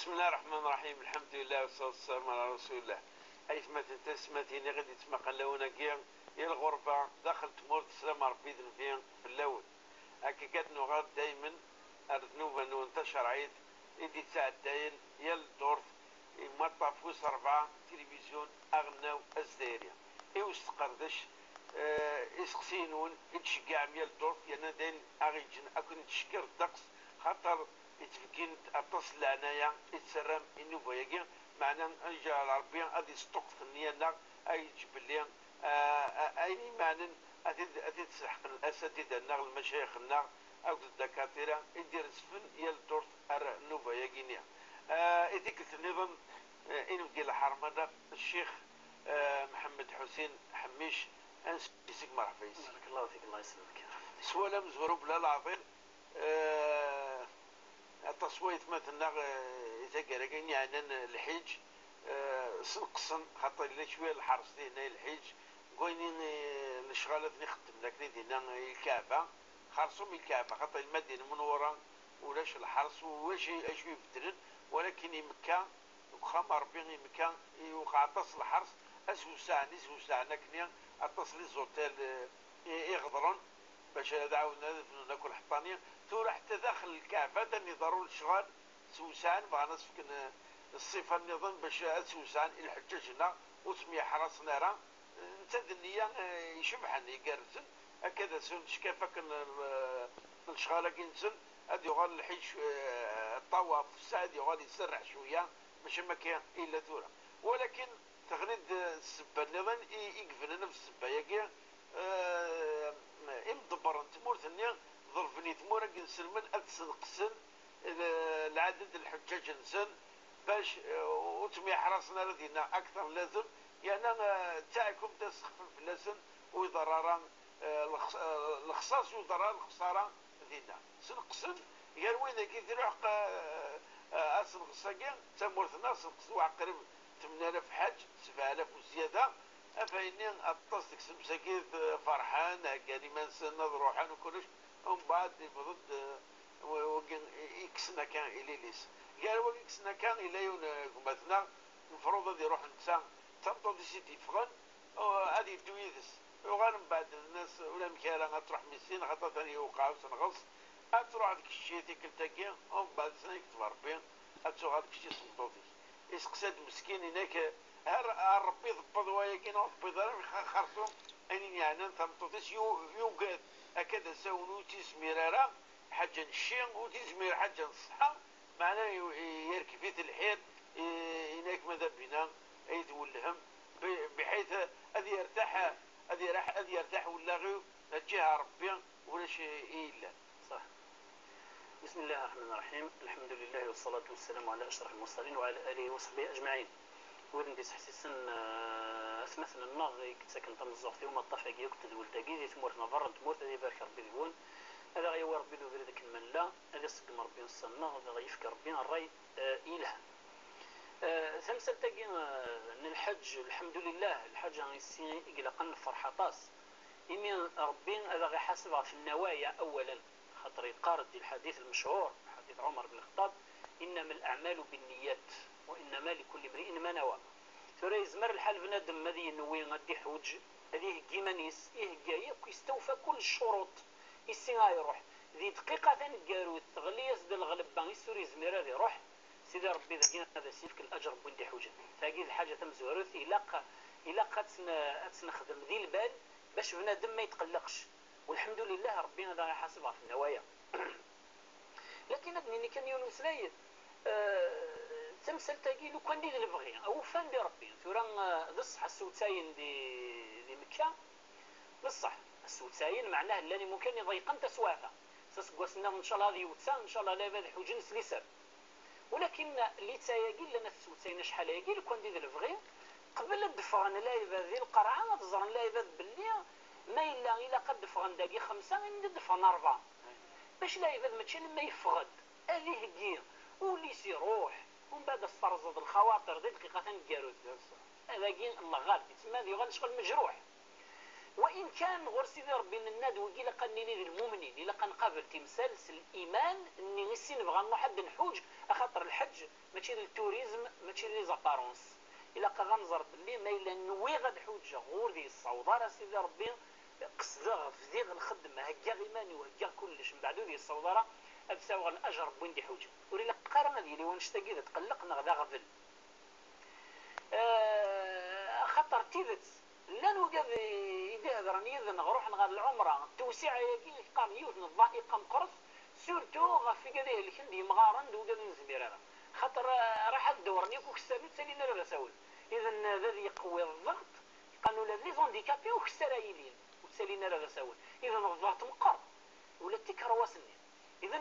بسم الله الرحمن الرحيم. الحمد لله والصلاة والسلام على رسول الله. أيثما تنتسمتيني غادي تسمق اللون كيا يا الغربة داخل تمور تسلم ربي ذنبيا في اللون هكا كاد نغاد دايما أرذنوبا ننتشر عيد إدي تعداين يا الدورف ما طافوس 4 تلفزيون أغناو أزديريا إيو استقردش إسقسينون إتشقع ميال الدورف يانا داين أغيجن أكون تشكر الدقس خاطر يتفكين أتصل عنايا يتسرم إنو بيجي معنا أنجا العربية غادي ستوق ثنيانا أي جبليا أي معنى أتي تسحق الأساتذة النار المشايخ النار أو الدكاترة يدير سفن يالدور نوفا يجينيا إذيك النظام إنو ديال الحرمانة الشيخ محمد حسين حميش أنسيك مرحبا يسيك. بارك الله فيك. الله يسلمك. سوالا مزغروب لا العظيم التصويت مثلا إذا قال يعني الحج سنقصن خاطر إلا شوية الحرس هنا الحج قوينين الشغالات نخدم لكن هنا الكعبة خرصوا من الكعبة خاطر المدينة المنورة ولاش الحرس واش اش يبدلن ولكن يمكا وخا ربي يمكا يوقع تصل الحرس اسوسان نكنيا اتصل الزوتيل يغدرون باش دعونا ناكل حطانيه ثورة حتى داخل الكعبة تاني ضروري الشغال سوسان بغا نسفك الصفة النظام باش سوسان الحجاج هنا وسمي حرس نارا نتاد النية يشبحن يقرزن هكذا سن شكافك الشغالة كينزل هادي يغال الحج الطواف الساعة يغال يسرح شوية باش ما كاين إلا ثورة ولكن تغريد السبة النظام يقفل نفس السبة ياكي مدبر تمور ثانية ظرفني تمورا كنسلمن أتسنقسن العدد الحجاج نسن باش وتمي حرسنا لدينا أكثر لازم يعني تاعكم تسخفن في اللسن ويضرر الخصاص ويضرر الخسارة دينا سنقسن قال وين كي تروح أسنقسا تمورثنا سنقسو عقرب 8000 حج 7000 وزيادة أفايني أتصدق سمساكيت فرحان هكاني ما نسنا روحان وكلش ومن بعد يفضل إكسنا كان إلي ليس قال وقت إكسنا كان إلي مثلا المفروض هذا يروح نتسا تمطو دي سيتي فغن هذه الدويدس وغان بعد الناس ولا مكالا غتروح مسين خاطر ثاني يوقع وسنغص أتروح هذيك الشيء تيكل ومن بعد سنة يكتب ربي أتروح هذيك الشيء سنطوطي إسقساد مسكين هناك ربي ضبط وياكين ربي ضرب خرطوم أني يعني تمطوطيس يوقات هكذا ساونو تيسميرارا حاجة الشين وتيسمير حاجة الصحة معناه يركفيت الحيط هناك ماذا بنا يتولهم بحيث هذه يرتاح ولا غير نجيها ربي ولا شيء إلا صح. بسم الله الرحمن الرحيم. الحمد لله والصلاة والسلام على أشرف المرسلين وعلى آله وصحبه أجمعين. ولن تحسسن مثلا النغ كتسكن تمزق فيهم الطفق يكتد ولدقي تمورتنا فرن تمورت هذه بارك ربي ذيون هذا غيور ربي ذو ذلك الملا هذا سقم ربي نصنع هذا غيفك ربي الري إله ثمسل تاقي ان الحج الحمد لله الحج غيسي يقلقن فرحة طاس إمي ربي هذا غيحاسب في النوايا أولا خاطر يقارد الحديث المشهور حديث عمر بن الخطاب إنما الأعمال بالنيات وإنما لكل امرئ ما نوى ترى يزمر الحال بنادم هذه نوي غادي حوج هذه كيمانيس جاي يستوفى كل الشروط يسي يروح ذي دقيقة تنقارو التغليس ديال الغلبة يسوري زمير هذا يروح سيدي ربي ذاكينا هذا سيفك الأجر بوندي حوجة فاقي الحاجة تمزورث إلا تنخدم ذي البال باش بنادم ما يتقلقش والحمد لله ربنا هذا يحاسبها في النوايا لكن ابني كان يونس لايد تمثل تاقي لو كان دي البغي او فان دي ربي ثورا ذصح السوتاين دي مكة ذصح السوتاين معناه اللي ممكن يضيقن تسوافه سسقوسنا ان شاء الله هذه وتسان ان شاء الله لا باد حوجن سليسر ولكن اللي تايقي لنا السوتاين شحال يقي لو كان دي البغي قبل الدفران لا يباد ذي القرعه تزرن لا يباد باللي ما إلا قد دفران داقي 5 عند دفران 4 باش لا يباد ماشي لما يفقد أليه كير ولي يروح ومن بعد استرزد الخواطر دي دقيقة تنقارو هذا كين الله غالب تسمى هذه غادي شغل مجروح وان كان غور سيدي ربي الناد وكيلا قنيني المؤمنين الا قنقابل تمثال الايمان اني نسي نبغى نروح حد نحوج اخاطر الحج ماشي للتوريزم ماشي لي زابارونس الا غنزر باللي ما الا نوي غاد حوجه غور ديال الصوضاره سيدي ربي قصده في الخدمه هكا غيماني وهكا كلش من بعد ديال الصوضاره ابساو الاجر بوين حوجه ولي قرنا ديالي ونشتاقي تقلقنا غدا غفل خطر تيدت لا نوقف يدهر يذن نروح نغاد العمره توسيع ياكي قام يوث الضائقه مقرص سورتو غافي كذا الكندي مغارن وقاد نزمير خاطر راح تدورني كوك السابي تسالينا لا ساول اذا هذا يقوي الضغط قالوا لي زونديكابي وكسرايلين وتسالينا لا ساول اذا الضغط مقر ولا تكرواسني اذا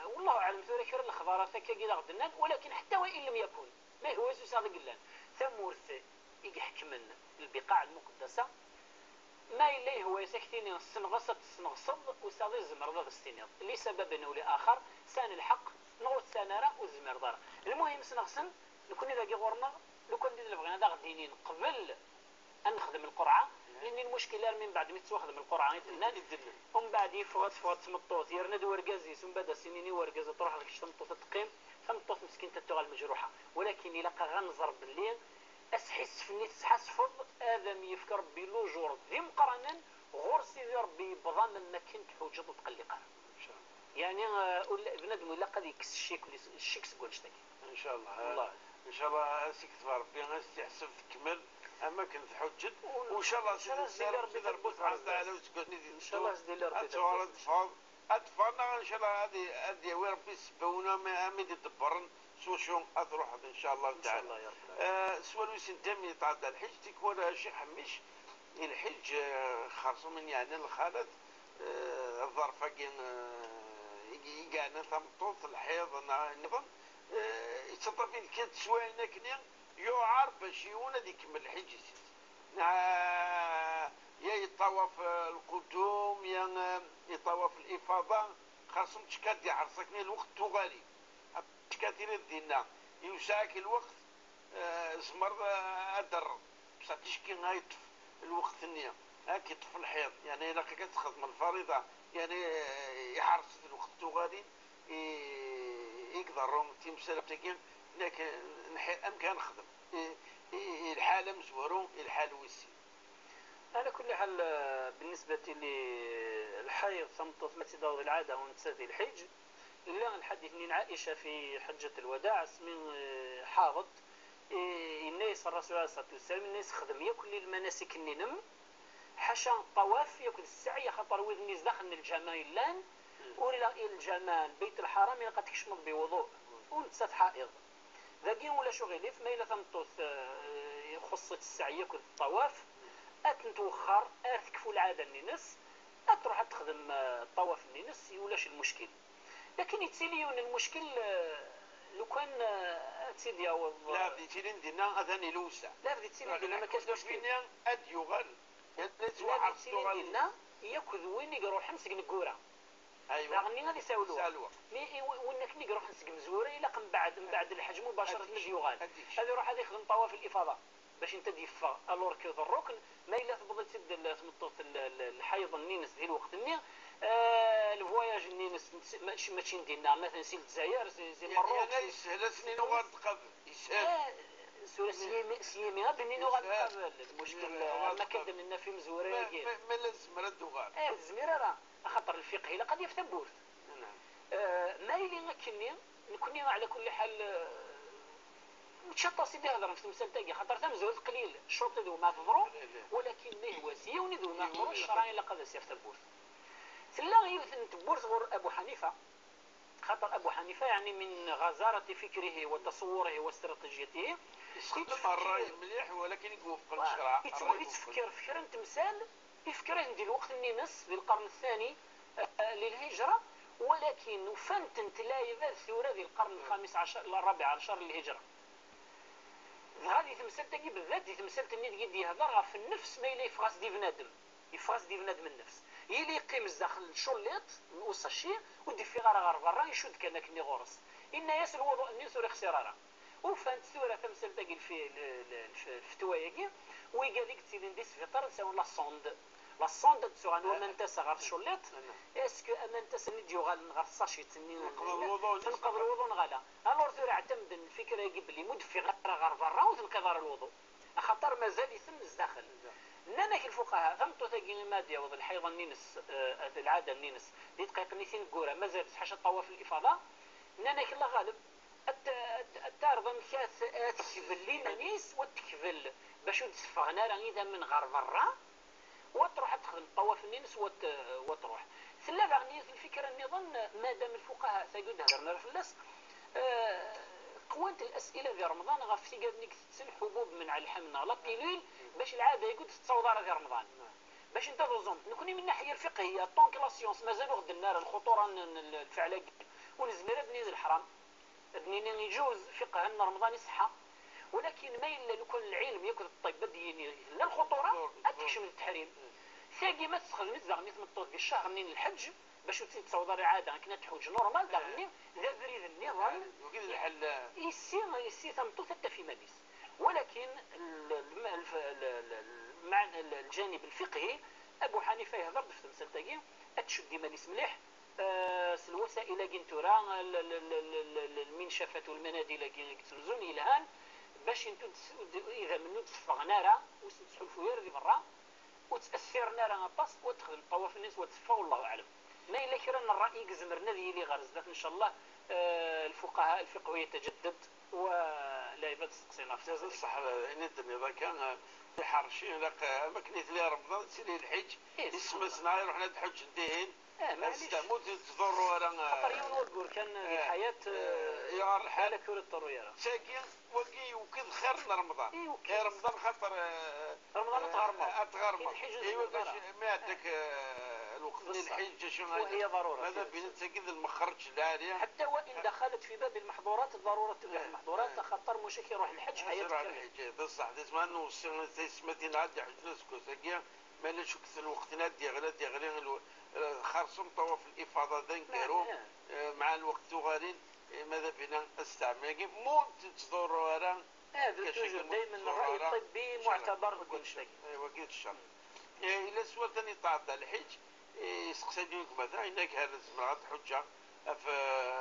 والله اعلم ذكر الخضارات هكا كذا غدنا ولكن حتى وان لم يكن ما هو صادق قلان ثمورث يحكمن البقاع المقدسه ما إليه هو يسكتيني السنغصة السنغصب وسادي الزمر ضد السنيض لسبب أو لآخر سان الحق نغوت سانارا والزمر ضار المهم سنغصن لكون إذا غورنا لكون إذا بغينا دا غدينين قبل أن نخدم القرعة لأن المشكلة من بعد ما تخدم القرعة يدلنا ومن بعد يفوت تمطوط يرند ورقازيس ومن بعد سنيني ورقازة تروح لك تمطوط تقيم تمطوط مسكين تتوغى المجروحة ولكن إلا غنزر بالليل أسحس فني تحسفض آدم يفكر بلوجور ذي مقرنا غور سيدي ربي بضامن ما كنت حوجة تقلقها يعني بنادم ولا قد يكس الشيك تقول شتاكي ان شاء الله والله ان شاء الله سيكتب ربي غنستحسب تكمل اما كنت حجت وان شاء الله سيدي ربي سبحانه وتعالى وتقولني ان شاء الله سيدي ربي اطفالنا ان شاء الله هذه ربي سبونا ما يدبرن سوشيون اروح ان شاء الله تعالى سؤال ويسن تامي تاع الحج تكون شي حميش الحج خاصة من يعني الخالد الظرفة يقعنا تمطوط الحيض نظن يتطفي الكد سواء نكني يعرف باش يونا يكمل الحج يا يطوف القدوم يا يطوف الإفاضة خاصهم تشكاد يعرسكني الوقت تغالي كثير دينا يوساك الوقت زمر أدر بصح تشكي غايطف الوقت النية هاكي طف الحيض يعني إلا كتخدم الفريضة يعني يحرص الوقت تغادي يقدروا تمثال بتاكين لكن أمكان نخدم الحالة مزورو الحال ويسي على كل حال بالنسبة للحيض ثمطت متداول العادة ونتسادي الحج إلا الحديث من عائشة في حجة الوداع من حاضت الناس الرسول عليه الصلاة والسلام الناس خدم ياكل المناسك النم حاشا الطواف ياكل السعي خاطر وذني داخل الجمال لان ولا الجمال بيت الحرام يلقى تكشمض بوضوء ونتسات حائض ذاكين ولا شغل ما إلا ثمطوث يخص السعي ياكل الطواف أتنتوخر أتكفو العادة الناس أتروح تخدم الطواف الناس يولاش المشكل لكن يتسيليون المشكل لو كان تسيدي لا بدي تسيلين دينا أذاني لوسع لا بدي تسيلين دينا ما كاش مشكل أد يغل لا بدي تسيلين دينا ياكل وين يروح نسق نقورة ايوه رغني غادي يساولوها مي وينك نروح نسق مزوره الا من بعد الحج مباشره الذي يغال هذا يروح هذا يخدم طواف الافاضه باش انت ديفا الور كذا الركن ما الا تبغي تسد تمطط الحيض النينس ديال الوقت الني الفواياج النينس ماشي ندينا مثلا سي الجزائر سي مروك يعني يسهل سنين وغنتقابل يسهل سورة سيامي بنينو غنتقابل المشكل ما كدم لنا في مزوره ما لازم رد وغال الزميره راه خاطر الفقه الا قد يفتبوث ما يلي كني نكوني على كل حال متشطه سيدي هضر في المسألة تاعي خاطر تمزوج قليل الشرط ذو ما تضرو ولكن ليه وسيه ونذو ما تضرو الشرعي الا قد يفتبوث ثلا غير تبورث غور ابو حنيفه خاطر ابو حنيفه يعني من غزاره فكره وتصوره واستراتيجيته يستخدم الراي مليح ولكن يوفق الشرع يتفكر فكرا تمثال يفكر عندي الوقت اني نص في القرن الثاني للهجره ولكن وفنتن تلاي الثوره ذي القرن الخامس عشر الرابع عشر للهجره هذه تمثال تجي بالذات تمثال تني يهضر في النفس ما يلي يفغاس دي بنادم من النفس يلي يقيم داخل الشوليط نقص الشيء ودي في غير برا يشد كانك ني غورس ان ياس الوضوء الناس راه خسراره وفانت سوره تمثل تاقي في الفتوى ياكي ويقال ديك تسيدي نديس فطر نساو لا صوند تسوغان ومن تسا غير شوليط اسكو امان تسا نديو غال غير الساشيت تنقض الوضوء نغالا الور ثورة اعتمد الفكره يجي بلي مدفي غير برا وتنقض الوضوء خاطر مازال يثمز داخل نانك الفقهاء فهمتوا تاقي ماديا وض الحيض النينس العاده النينس اللي دقيق نيسين الكوره مازال حاجه طواف الافاضه نانك الله غالب التارضن كاث تكفل لينا نيس وتكفل باش تسفغنا راه اذا من غير برا وتروح تخدم طواف النينس وتروح ثلا باغني الفكره النظام مادام الفقهاء ثاقول هضرنا في اللاس قوانت الاسئله في رمضان غافتي قال نيك تسن حبوب من على الحمنا لا بيلول باش العاده يقول تتصور في رمضان باش انت تظن نكوني من الناحيه الفقهيه طونك لا سيونس مازالوا غد النار الخطوره الفعلاء ونزمر بنيز الحرام ابنين يجوز فقه ان رمضان يصحى ولكن ما الا لو كان العلم ياكل الطب ديني لا الخطوره اتكشف من التحريم ثاني ما تخدم زعما تمطوط بالشهر منين الحج باش تصور عاده كنا تحوج نورمال داغني لا بريد النظام وكذا الحل يسي تمطوط حتى في مانيس ولكن المعنى الجانب الفقهي ابو حنيفه يهضر في مسلتاكي اتشد مانيس مليح الوسائل كنتورا المنشفة والمناديل كتنزون الهان باش انتو اذا منو تصفغ نارا وتسحو الفوير اللي برا وتاثر نارا غطاس وتخدم طواف الناس وتفا والله اعلم ما الا كرا الراي زمرنا اللي غرزت ان شاء الله الفقهاء الفقه يتجدد ولا يبات تسقسينا في هذا صح ندني اذا كان في حرشين لك اماكن لي رمضان سيري الحج اسم سناي رحنا نحج ندهن استموت تضر ورا خطر يوم ورقور كان الحياة يا الحالة كل الطرويرة ساكن وقي وكذ خير رمضان رمضان خطر رمضان تغرمض ايوا باش ما عندك الوقت الحج شنو وهي ضرورة هذا بين كذا المخرج العالية حتى وان دخلت في باب المحظورات الضرورة تبع المحظورات خطر مشاكل يروح الحج حياتك الحج بصح ديما نوصل سمتي نعدي حج نسكو ساكن ما لا شو كثر الوقت نادي غير خرصم طواف الافاضه دنكرو مع الوقت غارين ماذا بنا استعمل مونت تصدر ورا هذا توجد دائما الراي الطبي معتبر كل شيء وكيل الشرط الى سؤال ثاني تعدى الحج يسقسينيك مثلا انك هذا الزمرات حجه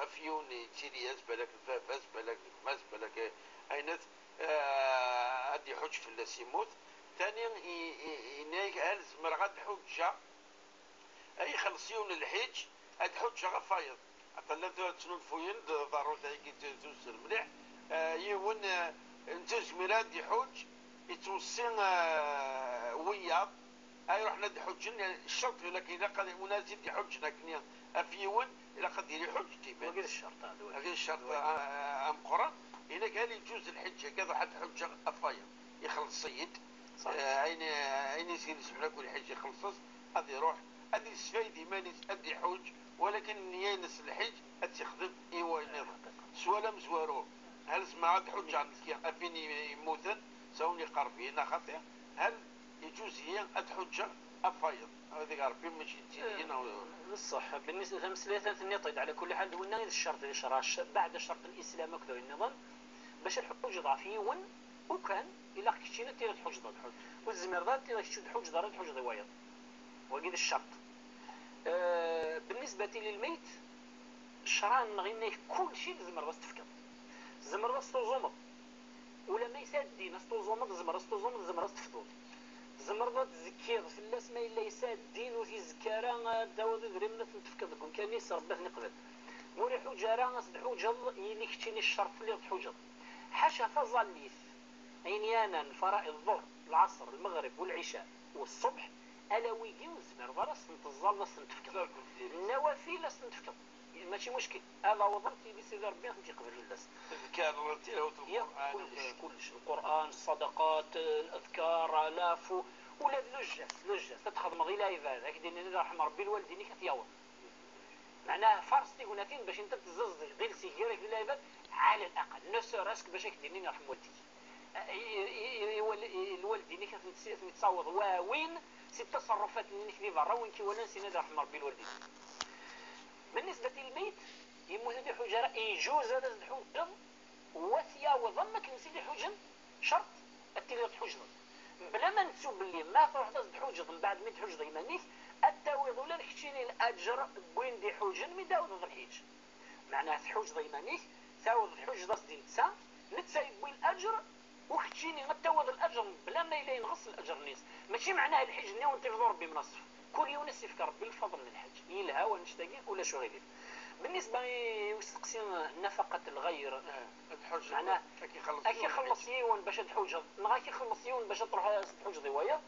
في يوني تيرياس بالك الفافاس بالك الماس بالك عينت ادي حج في اللاسيموت ثانيا انك هذا الزمرات حجه اي خلصيون الحج هاد حجه غفايض اطلعتو تسنون فوين ضروري كي توصل مليح يون نتوز ميلاد يحوج يتوصين وياض اي رحنا نحوج الشرط لكن اذا قد مناسب يحوج لكن افيون الى قد يحوج تيبان وقيل الشرط هذا الشرط ام قران اذا كان يجوز الحج كذا حد حجه افايض يخلص السيد عين يصير يسمع لك الحج يخلص هذا يروح هذه السفايدي مانيس ادي حوج ولكن ينس الحج اتخدم ايوا ينظم سوالا مزوارو هل سمعت حج عندك افيني يموتن سوني قربينا خاطئ هل يجوز هي اتحج افايض هذه قربي ماشي تينا بالصح بالنسبه لمسألة النقيض على كل حال هو الشرط اللي شراش بعد شرط الاسلام كذا النظام باش الحج ضعفيون وكان الى كشينا تيرا الحج ضد والزمردات تيرا تشد حج ضد حج ضوايض وقيل الشرط بالنسبة للميت الشرعان نغينا كل شيء زمر بس تفكر زمر بس توزومض ولا ما يسادي ناس توزومض زمر بس توزومض زمر بس تفضل زمر بس تزكير في الناس ما إلا يسادين وفي زكارة داود دريمنا تفكر لكم كان يسر بث نقبل موري حجارة ناس حجر يلي كتيني الشرط اللي حجر حاشا فظليث عينيانا فرائض الظهر العصر المغرب والعشاء والصبح الا ويجي وزمر برا نتظل ناس نتفكر النوافل ناس نتفكر ماشي مشكل هذا وظنتي بسيدي ربي انت قبل الناس اذكار تلاوه كلش القران الصدقات الاذكار الاف ولا لجه تدخل مضي لا عباده هكذا ان رحم ربي الوالدين كثيوا معناها فرصتي هناك باش انت تزز غير سيجيرك للعباد على الاقل نسو راسك باش هكذا رحم والديك الوالدين كتصوض وين سي التصرفات اللي نكذب برا وين كي ولا نسينا رحم ربي الوالدين بالنسبه للميت يموت هذه حجره يجوز هذا الحجر وثياوض ما كنسيدي حجن شرط التيلي تحجن بلا ما نتسوب اللي ما تروح تحجن من بعد ما تحجن يمانيك التاويض ولا نحكيني الاجر وين دي حجن من داود الحيج معناه تحوج يمانيك تاوض الحج ضاس دي نتسا يبوي الاجر وكتجيني غتاوض الاجر بلا ما يلين نغص الاجر نيس ماشي معناه الحج نيون تفضل ربي منصف كل يوم نسيفك ربي الفضل من الحج يلها ونشتاقين ولا شو غير بالنسبه يسقسي نفقه الغير تحوج معناه اكي خلص يون باش تحوج نغاكي خلص يون باش تروح تحوج ضوايا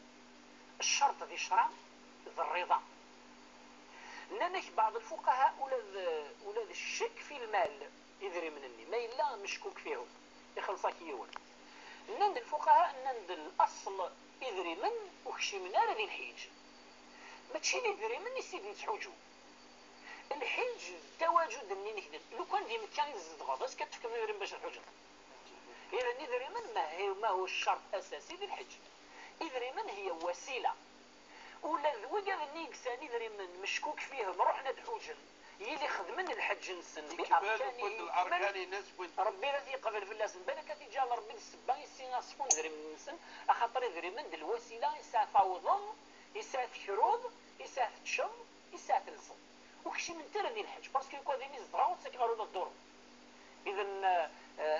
الشرط ذي شرع ذي الرضا لأنك بعض الفقهاء ولاد الشك في المال يدري منني ما إلا مشكوك فيهم يخلصك يون نند الفقهاء نند الأصل يدري من وكشي من هذه الحيج ما تشيني يدري من يسيد نتحوجو الحيج تواجد مني نكدب لو كان ديما كان يزيد غاضس كتفكر يدري باش الحوجة إذا يدري من ما هو الشرط الأساسي للحج يدري من هي وسيلة ولا وقال النيكسان يدري من مشكوك فيهم روحنا دحوجن يلي خدمن الحج نسن بأركاني ربي الذي قبل في اللسن بالك تجال ربي السبان يسينا صفون يدري من نسن أخطر يدري من الوسيلة يساعد فوضم يساعد شروط يساعد تشم يساعد تلصم وكشي من تردي الحج باسكو يكون ذي نزدراو تسكروا الدور إذا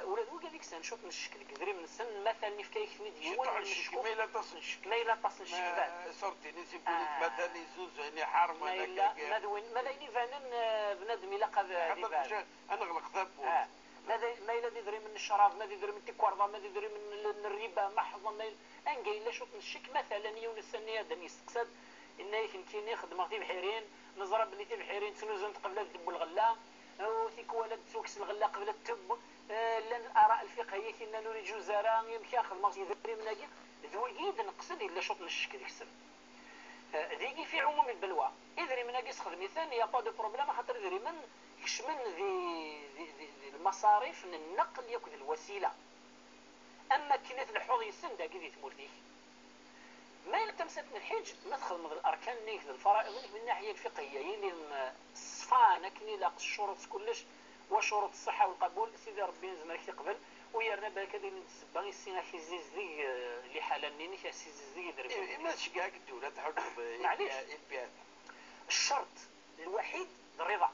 ولاد وقال لك سنشوف من الشكل كذري من السن مثلا نفكايك ندي وين الشك ما إلا تصل شك ما إلا تصل شك صرتي نسيب مثلا يزوز يعني حرم ما إلا ما لا يفانن بنادم إلا قذ أنا غلق ذب ما إلا يدري من الشراب ما يدري من التكوارضة ما يدري من الربا محضا ما أنجا إلا شوف من الشك مثلا يون السنية دم يستقصد إن يمكن يخدم في بحيرين نزرب اللي في بحيرين تنوزن قبل الدب والغلا وثيك ولد توكس الغلا قبل التب لان الاراء الفقهيه كنا نريد جزراء يمكن ياخذ مصير يدري من هكا ذويد نقصد الا شوط نشك ديك السن ذيكي في عموم البلوى يدري من هكا يسخدم مثلا يا با دو بروبليم خاطر يدري من كشمن ذي المصاريف من النقل ياكل الوسيله اما كنت الحوض يسن دا كذي تمورتيك ما إلا تمسكن الحج ندخل من الاركان نيك الفرائض من الناحيه الفقهيه يلي الصفانه كني لاقص الشروط كلش وشروط الصحة والقبول سيدي ربي نزمرك يقبل ويرنا بالك هذه نتسبان السينا كيزيزدي اللي حالني كيزيزدي يدري ماشي كاع الدولة تحب معليش البيات الشرط الوحيد الرضا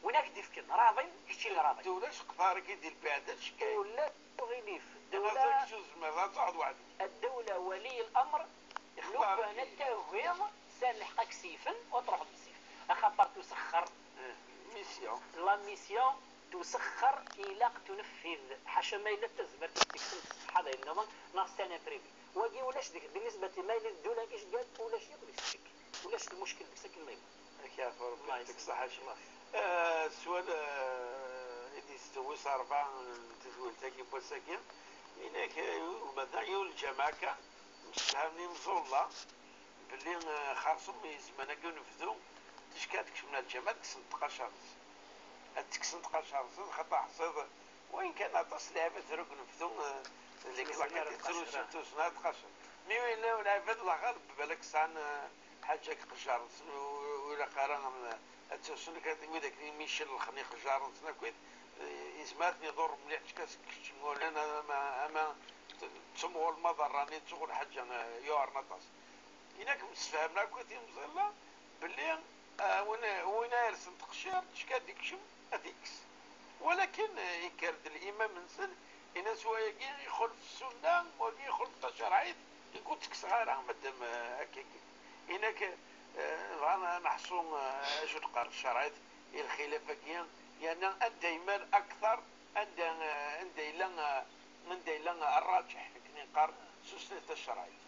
هناك ديفكن راضي كشي راضي الدولة شقطارك يدير البيات شكاين ولا غيليف الدولة ما صعد واحد الدولة ولي الأمر لو كان التوفيق سامحك سيفا وتروح بالسيف أخطر تسخر ميسيون لا ميسيون تسخر إلى تنفذ حاشا ما إلا تزبر تكتم هذا النظام ناقص أنا بريفي واجي ولاش ديك بالنسبة ما إلا الدولة كيش قال ولاش يقول الشك ولاش المشكل بسكن ما يقول يا ربي يعطيك الصحة السؤال اللي استوى صاربع تزول تاكي بوساكين هناك ومدنا يول الجماعة مش فهمني مزولة باللي خاصهم يزمنا كي نفذو تشكاتك من الجمال تكسنطقى شرس تكسنطقى شرس خطا حصيد وين كان تصل لعبة ثروك نفذو اللي كلاكا تتسلو سنة قشر مي وين لا لعبة الغالب بالك سان حاجة قشرس ولا قارن من التوسل كاتب ذاك ميشيل الخني قشرس نكويت يسماتني دور مليح كشمول انا ما تسمو المضر راني تقول حاجة يوار نطاس هناك مستفهمنا كنت مزلا باللي وين يرسم تقشير تشكاد ديكشم هذيكس ولكن يكرد الامام نسل ان سوايا يخلف السنه ولا يخلف التشريعات يقول لك صغيره مادام هكاك هناك انا نحصون اش تقار الشرعيات الخلافه كاين يعني دائما اكثر عند الا الراجح كني نقار سنه الشرعيات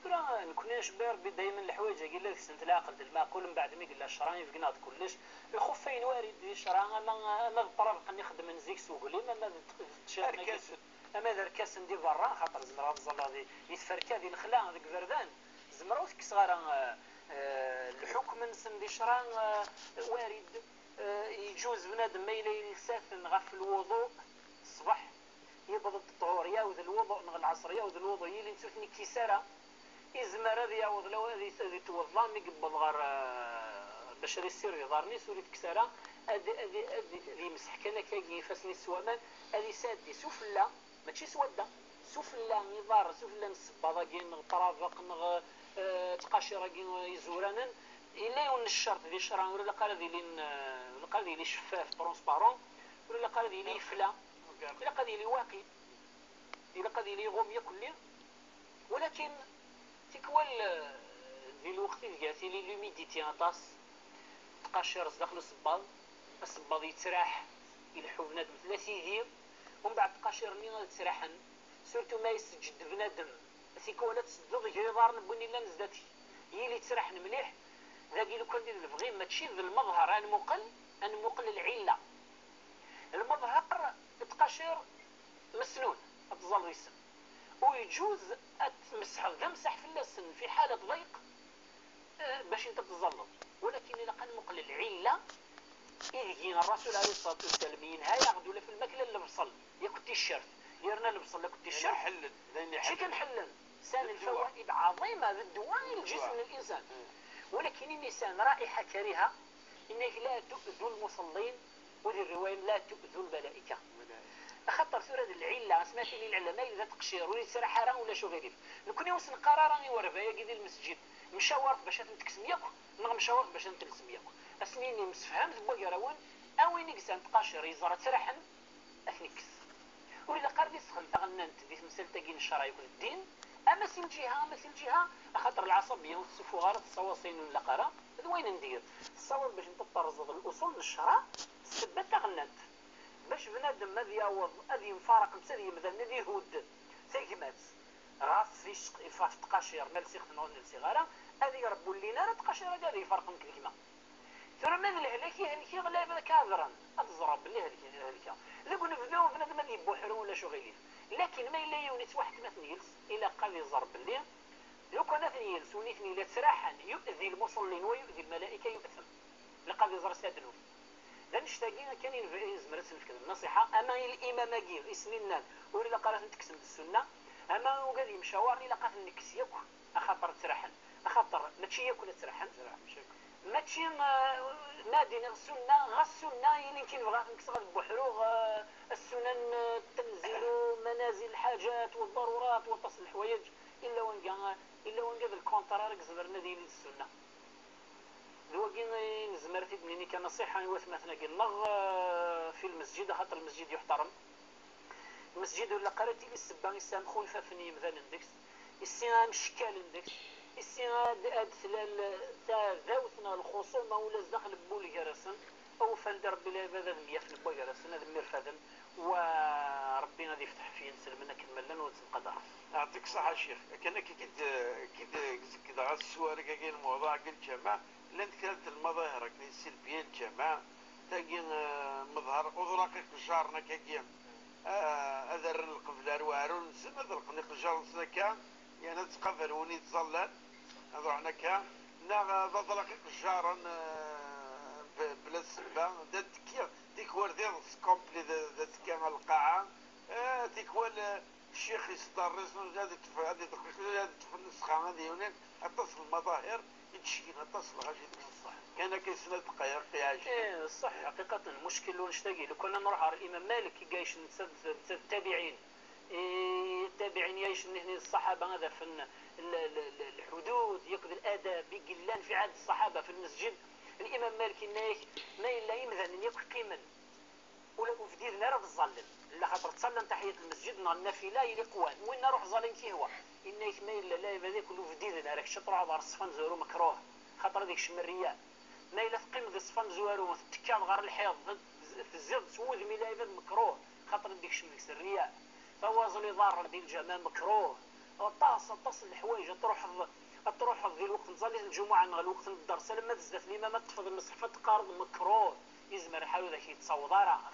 راه نكون شباب دائما الحوايج قال لك سنت العقل المعقول من بعد ما قال الشرايين في قناط كلش الخفين وارد الشرا انا نضطر نخدم نزيك سوق لي ما تشارك اما ذا الكاس ندير برا خاطر زمرا الزلا يتفركا ديال الخلا هذاك فردان زمرا كصغار الحكم نسن دي شرا وارد يجوز بنادم ما يلساثن غف الوضوء الصباح يبض الطهور ياوذ الوضوء نغ العصر ياوذ الوضوء يلي نسوثني كيساره إزمر هذه يعوض لو هذه توظلام يقبل غير باش يصير يضارني سوري تكسرة هذه مسح كان كاكي فاسني سوامان هذه سادي سفلى ماشي سوده سفلى نظار سفلى نصبا كاين طرافق نغ تقاشر كاين يزورانا الا يون الشرط ديال الشرع ولا قال لي شفاف ترونسبارون ولا قال لي فلا ولا قال لي واقي إلا قد لي غومية كلي ولكن تكوال ديال الوقت ديالتي لي لوميديتي اطاس تقاشر داخل الصباط يتراح يلحو بنادم 3 يدير ومن بعد تقاشر ني تراحن سورتو ما يسجد بنادم تيكوالا تسدد غير دار نبني لا نزداتي هي اللي تراحن مليح ذاكي لو كان دير البغي ما تشي المظهر ان مقل العله المظهر تقاشر مسنون تظل يسن ويجوز تمسح تمسح في اللسن في حالة ضيق باش انت تظلل ولكن إذا كان مقل العلة يجينا الرسول عليه الصلاة والسلام ينهى ياخذوا في الماكلة اللي بصل ياكل الشرف يرنا البصل ياكل الشرف شي كنحلل سان الفوائد عظيمة بالدواء الجسم للإنسان ولكن النسان رائحة كريهة إنك لا تؤذوا المصلين وهذه الرواية لا تؤذوا الملائكة خاطر ثورة العلة سمعت لي العلة ما إذا تقشير ولا يصير حرام ولا شو غيري لو كان يوصل قرار يورفها يجي المسجد مشاور باش تنتكسم ياكو نغ مشاور باش نتلسم ياكو اسنيني مسفهمت بوكراون او نكسان تقاشر يزرع ترحن اثنكس وإذا قربي سخن تغننت دي مسألة كين الشرع يكون الدين اما سين جهة خاطر العصبية والسفوغار الصواصين ولا قرا وين ندير الصواب باش نتطرز الاصول للشرع السبت تغننت باش بنادم ما يعوض هذه مفارق مسالي مثلا ندي هود تيكمات غاس فيش فاش تقاشير نلسي خنون نلسي غارة هذه ربو لينا راه تقاشير هذه فرق من كلمة ثم من الهلكي غلابة كاذرا أتزرب بالله الهلكي لقوا نبداو بنادم هذه بوحرون ولا شو غيرين لكن ما إلا يونيت واحد مثل يلس إلا قال يزرب بالله لو كان مثل يلس ونيتني لا تراحا يؤذي المصلين ويؤذي الملائكة يؤثم لقد يزر سادنون لان اشتاقينا كان يزمرت في النصيحه اما الامام جير اسنينان ولا قالت نتكسم بالسنه اما وقال لي مشاورني لقات نكس ياك اخاطر ترحن اخاطر ماشي ياكل ترحن ماشي نادي السنه غسلنا يمكن بغات نكس غد بحروغ السنن تنزيل منازل الحاجات والضرورات وتصل الحوايج الا وان قال الكونترار زبرنا ديال السنه لوكين زمرتي بنيني كنصيحة نواث مثلا قلنا في المسجد خاطر المسجد يحترم المسجد ولا قراتي لي السبان يسامحون فافني مثلا ندكس السينا مشكال ندكس السينا تاع ذاوثنا الخصومة ولا داخل بول جرسن او فندر بلا هذا مياه في بول جرسن هذا مرفدا وربنا ذي يفتح فيه نسلمنا كملنا ونتقدر يعطيك الصحة شيخ كان كده غاس السوارق كاين الموضوع قلت جماعة لان كانت المظاهر كاين سلبية الجماعة تاكين مظهر أذرقك جارنا كاين أذر القفلار وارون نسم أذر القنيق جار سنكا يعني تقفل وني تظلل أذرعنا كا نا ذرقك جارا بلا سبا ديك وردي سكومبلي ذات كان القاعة ديك الشيخ يسترس هذه تفنسخة هذه هنا اتصل المظاهر يتشكين اتصل غادي صح كان كيسنى دقائق يعيش ايه صح حقيقة المشكل ونشتاقي لو كنا نروح على الإمام مالك يعيش التابعين التابعين يعيش هنا الصحابة هذا في الحدود ياخذ الآداب بقلان في عهد الصحابة في المسجد الإمام مالك ما إلا يمذن ياكل قيما ولا في ديرنا راه الظلم لا خاطر تصلى تحية المسجد نهار النافلة يلقوان وين نروح ظالم كي هو إنك ما إلا لا هذا كله في ديرنا راك شطر على الصفن زورو مكروه خاطر هذيك الشمرية ما إلا تقيم ذي الصفن زورو تكاد غير الحيض في الزرد سود ميلا هذا مكروه خاطر هذيك الشمرية سرية فوازن يضار ديال الجمال مكروه تصل الحوايج تروح ذي الوقت نصلي الجمعة الوقت الدرس لما تزدت لي ما تفضل المصحف تقارض مكروه يزمر حاول ذاك يتصور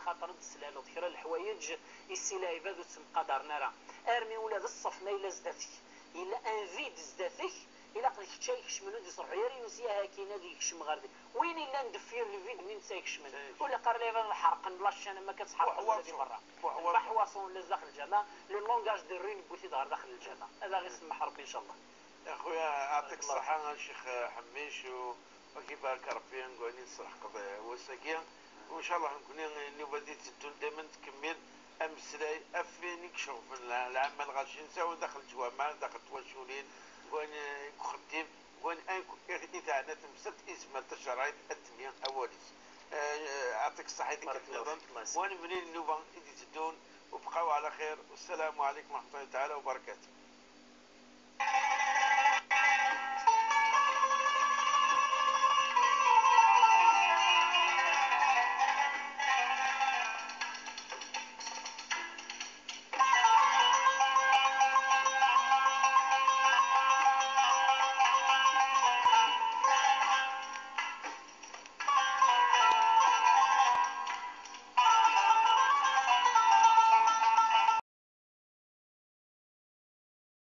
خاطر السلال وذكر الحوايج السلا يبادو تسم قدرنا راه ارمي ولاد الصف ما الا زداتك الا انفيد زداتك الا قلت شي كشمنو دي صرح يا نسيها كاينه ديك الشم غير وين الا ندفير الفيد من نساك شمن ولا قال لي هذا الحرق بلاش انا ما كتحرق ولا دي برا بحواصون ولا داخل الجامع لو لونغاج دو رين بوتي داخل الجامع هذا غير يسمح ربي ان شاء الله يا خويا يعطيك الصحة الشيخ حميش وكيبارك ربي نقولي نصلح قضية وساكين وان شاء الله نكون النوبه دي تدون دائما تكمل امسلاي افينك شوف العمل غاشي نساو داخل جوامع داخل توشولين وين خديم وين انكو اذا انا تمسك اسم تشرايط التنميه اوليس يعطيك الصحه ديك النظام وين منين النوبه اللي تدون وبقاو على خير والسلام عليكم ورحمه الله تعالى وبركاته.